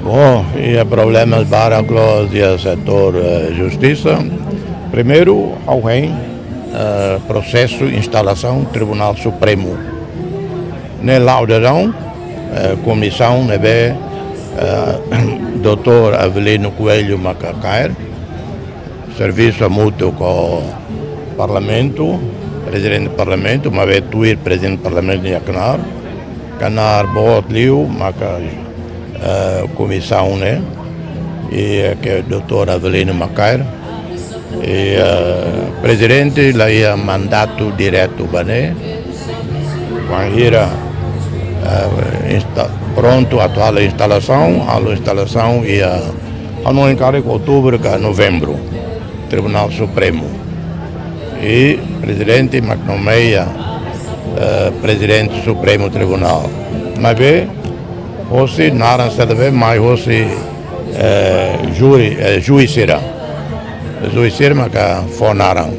Bom, e problemas para o setor justiça. Primeiro, alguém processo instalação Tribunal Supremo. Na laudação, comissão, Dr. Avelino Coelho Macacair, serviço mútuo com o Parlamento, Presidente do Parlamento, uma vez tuir Presidente do Parlamento de Canar Bot Liu, comissão, né? E que é o Dr. Avelino Macacair. E Presidente, lá é mandato direto, né? Quando era pronto a atual instalação, a instalação ia no encargo outubro a novembro, Tribunal Supremo. E Presidente nomeia Presidente do Supremo Tribunal. Mas bem, você não sabe mais você juiz mas que fornaram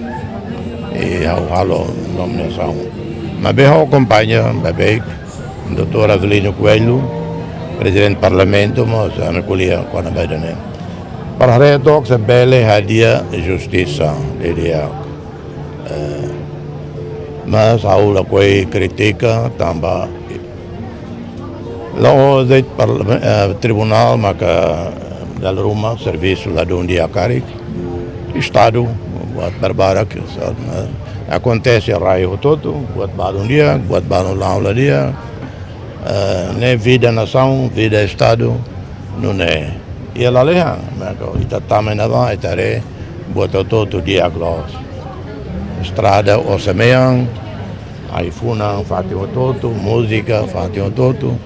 e a nomeação. Mas bem, acompanha, bem, Dr. Avelino Coelho, Presidente do Parlamento, mas a recolher quando vai dar. Para reto que se bele hadia justiça, diria. Mas a aula que critica também. Lá o tribunal, mas que da Roma, serviço lá de onde Caric, Estado, buat barbara que acontece a raio todo, buat balão dia, buat balão lá dia. Ne vida nação, vida Estado, não é. E ela leha, mas ita também não vai ter, buat todo dia gloss. Estrada o semeang, aí funang fatio todo, música fatio todo.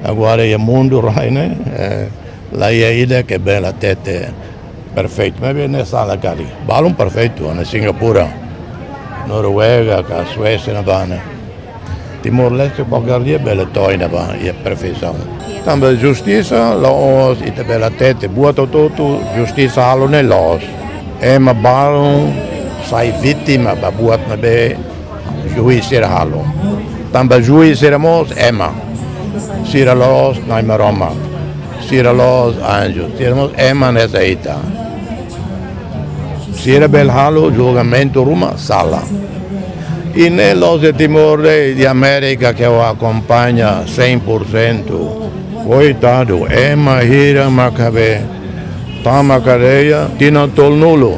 Agora é mundo rai, né? Lá é a ilha que é bela tete, perfeito. Mas bem nessa sala cari, balão perfeito, na Singapura, Noruega, a Suécia na Bana. Timor-Leste, qualquer dia, bela toina, é perfeição. Também justiça, laos, e bela tete, buat todo, justiça halo ne laos. Uma balão, sai vítima, buat na be, juiz ser halo. Também juiz seremos, Sira laos, naima Roma. Sira laos, anjos. Seremos, nessa ita. Sira bel halo, julgamento Roma, sala. E nelos de Timor de América que o acompanha 100%, coitado, hira macabe, tama cadeia, tina tol nulo,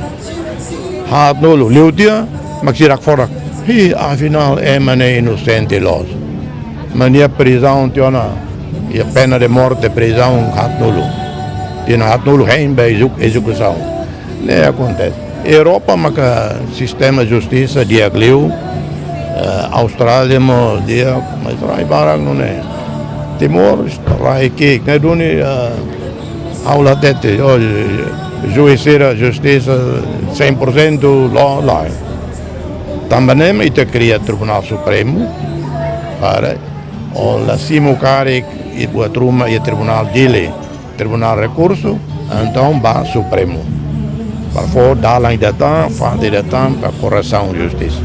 hat nulo, liutia, maxirak forak. E afinal, ne inocente los. Mania prisão, tiona, e a pena de morte, prisão, hat nulo. Tina hat nulo, execução. Nem acontece. Europa, maca sistema de justiça, diagliu, Austrália, mas rai barang não é. Timor, rai que, né, duni aula tete, justiça, justiça 100% lá. Também ita cria Tribunal Supremo para o la simulcare e boa truma e Tribunal dele, Tribunal Recurso, então ba Supremo. Para for dar ainda tempo, fazer tempo para correção justiça.